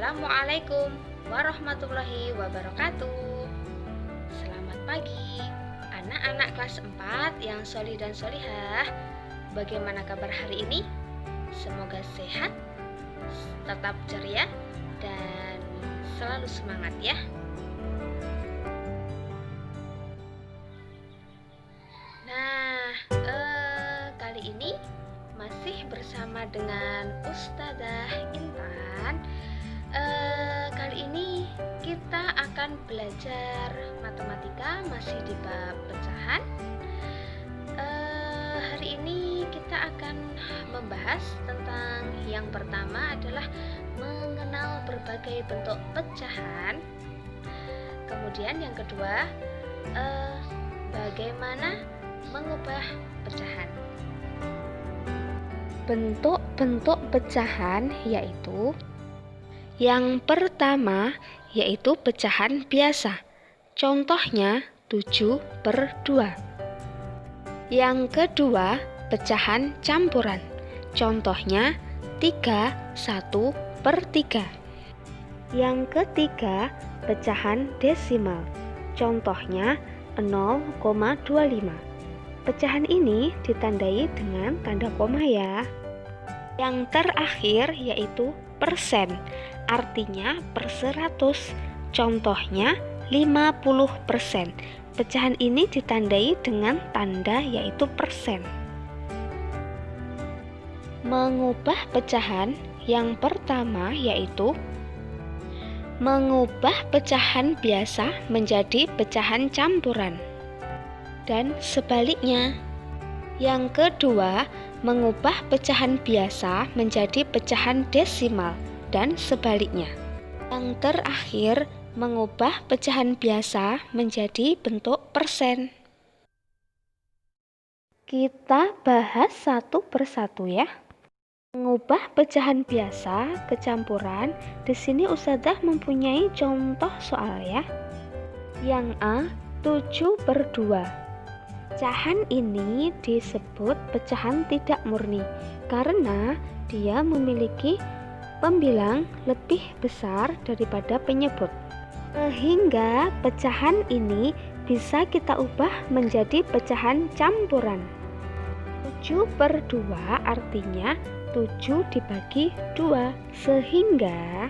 Assalamualaikum warahmatullahi wabarakatuh. Selamat pagi anak-anak kelas 4 yang solih dan solihah. Bagaimana kabar hari ini? Semoga sehat, tetap ceria, dan selalu semangat ya. Nah, kali ini masih bersama dengan Ustazah Intan. Kali ini kita akan belajar matematika masih di bab pecahan. Hari ini kita akan membahas tentang yang pertama adalah mengenal berbagai bentuk pecahan. Kemudian yang kedua, bagaimana mengubah pecahan. Bentuk-bentuk pecahan yaitu yang pertama yaitu pecahan biasa. Contohnya 7/2. Yang kedua, pecahan campuran. Contohnya 3/1/3. Yang ketiga, pecahan desimal. Contohnya 0,25. Pecahan ini ditandai dengan tanda koma ya. Yang terakhir yaitu persen, artinya per 100. Contohnya 50%. Pecahan ini ditandai dengan tanda yaitu persen. Mengubah pecahan yang pertama yaitu mengubah pecahan biasa menjadi pecahan campuran, dan sebaliknya. Yang kedua, mengubah pecahan biasa menjadi pecahan desimal, dan sebaliknya. Yang terakhir, mengubah pecahan biasa menjadi bentuk persen. Kita bahas satu persatu ya. Mengubah pecahan biasa ke campuran, di sini Ustazah mempunyai contoh soal ya. Yang A, 7/2. Pecahan ini disebut pecahan tidak murni karena dia memiliki pembilang lebih besar daripada penyebut. Sehingga pecahan ini bisa kita ubah menjadi pecahan campuran. 7/2 artinya 7 dibagi 2, sehingga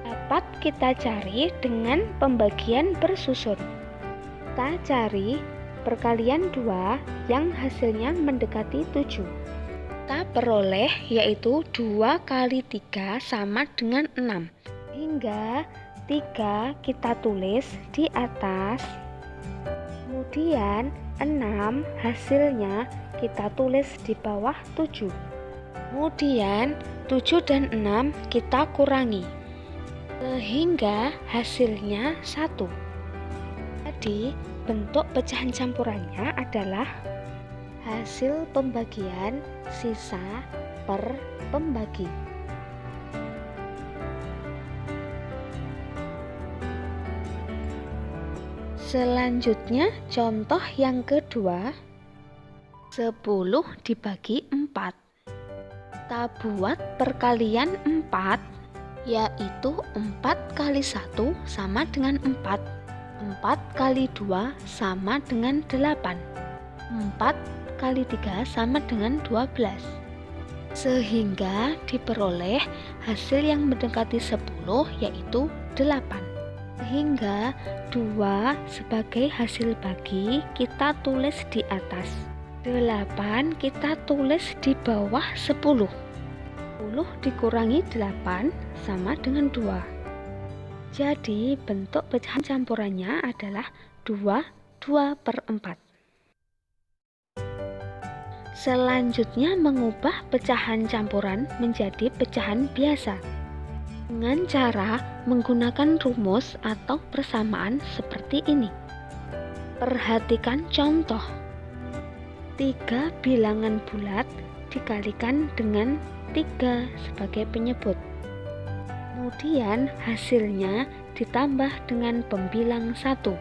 dapat kita cari dengan pembagian bersusun. Kita cari perkalian 2 yang hasilnya mendekati 7. Kita peroleh yaitu 2 kali 3 sama dengan 6. Hingga 3 kita tulis di atas. Kemudian 6 hasilnya kita tulis di bawah 7. Kemudian 7 dan 6 kita kurangi. Sehingga hasilnya 1. Jadi bentuk pecahan campurannya adalah hasil pembagian sisa per pembagi. Selanjutnya contoh yang kedua, 10 dibagi 4. Kita buat perkalian 4, yaitu 4 kali 1 sama dengan 4. 4 kali 2 sama dengan 8. 4 kali 3 sama dengan 12. Sehingga diperoleh hasil yang mendekati 10 yaitu 8. Sehingga 2 sebagai hasil bagi kita tulis di atas. 8 kita tulis di bawah 10. 10 dikurangi 8 sama dengan 2. Jadi bentuk pecahan campurannya adalah 2/4. Selanjutnya mengubah pecahan campuran menjadi pecahan biasa dengan cara menggunakan rumus atau persamaan seperti ini. Perhatikan contoh. 3 bilangan bulat dikalikan dengan 3 sebagai penyebut. Kemudian hasilnya ditambah dengan pembilang 1.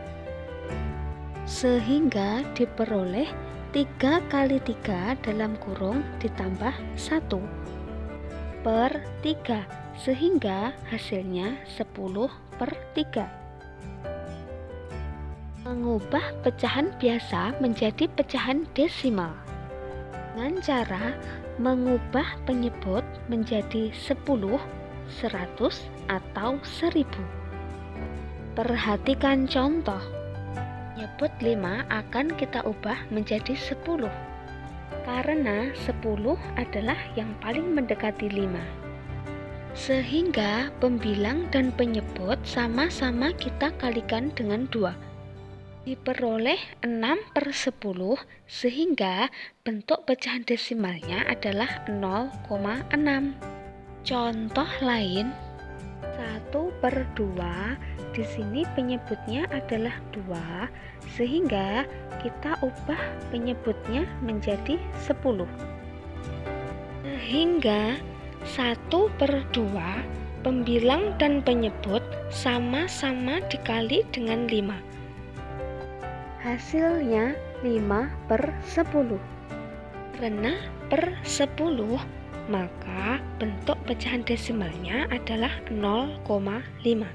Sehingga diperoleh 3 kali 3 dalam kurung ditambah 1. per 3, sehingga hasilnya 10/3. Mengubah pecahan biasa menjadi pecahan desimal dengan cara mengubah penyebut menjadi 10, 100, atau 1000. Perhatikan contoh. Penyebut 5 akan kita ubah menjadi 10 karena 10 adalah yang paling mendekati 5. Sehingga pembilang dan penyebut sama-sama kita kalikan dengan 2. Diperoleh 6/10 sehingga bentuk pecahan desimalnya adalah 0,6. Contoh lain, 1/2, di sini penyebutnya adalah 2 sehingga kita ubah penyebutnya menjadi 10. Sehingga 1/2 pembilang dan penyebut sama-sama dikali dengan 5. Hasilnya 5/10. Karena per 10, maka bentuk pecahan desimalnya adalah 0,5.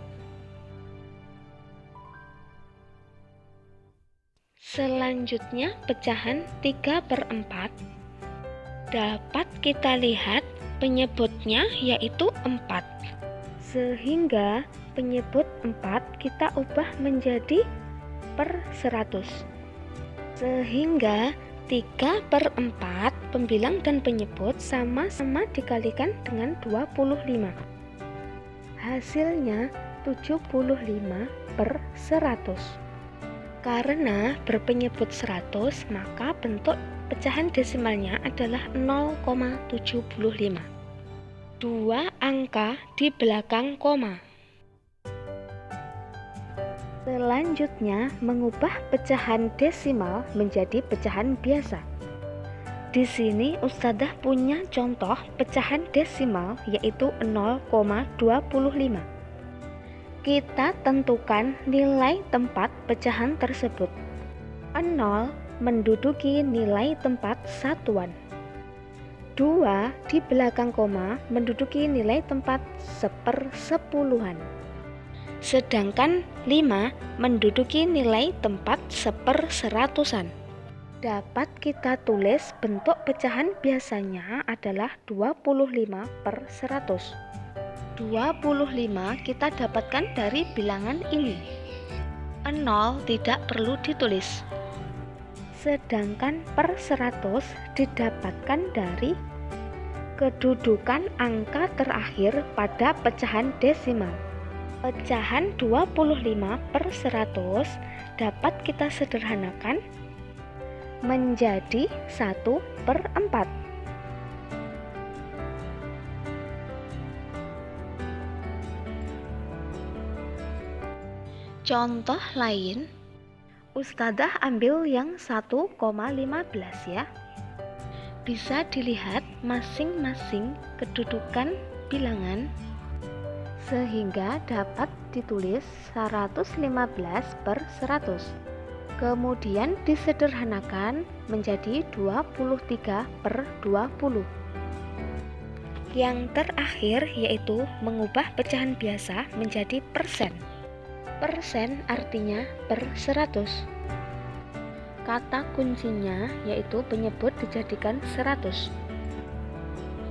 Selanjutnya pecahan 3/4. Dapat kita lihat penyebutnya yaitu 4. Sehingga penyebut 4 kita ubah menjadi per 100. Sehingga 3/4 pembilang dan penyebut sama-sama dikalikan dengan 25. Hasilnya 75/100. Karena berpenyebut 100, maka bentuk pecahan desimalnya adalah 0,75. 2 angka di belakang koma. Selanjutnya, mengubah pecahan desimal menjadi pecahan biasa. Di sini Ustadzah punya contoh pecahan desimal yaitu 0,25. Kita tentukan nilai tempat pecahan tersebut. 0 menduduki nilai tempat satuan. 2 di belakang koma menduduki nilai tempat sepersepuluhan. Sedangkan 5 menduduki nilai tempat seperseratusan. Dapat kita tulis bentuk pecahan biasanya adalah 25/100. 25 kita dapatkan dari bilangan ini. 0 tidak perlu ditulis. Sedangkan per 100 didapatkan dari kedudukan angka terakhir pada pecahan desimal. Pecahan 25/100 dapat kita sederhanakan menjadi 1/4. Contoh lain, Ustadzah ambil yang 1,15 ya. Bisa dilihat masing-masing kedudukan bilangan sehingga dapat ditulis 115/100. Kemudian disederhanakan menjadi 23/20. Yang terakhir yaitu mengubah pecahan biasa menjadi persen. Persen artinya per 100. Kata kuncinya yaitu penyebut dijadikan 100.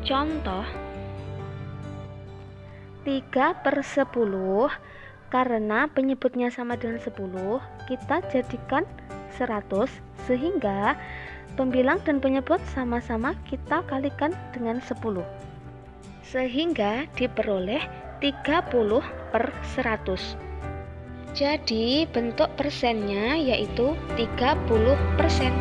Contoh 3/10, karena penyebutnya sama dengan 10, kita jadikan 100 sehingga pembilang dan penyebut sama-sama kita kalikan dengan 10. Sehingga diperoleh 30/100. Jadi bentuk persennya yaitu 30%.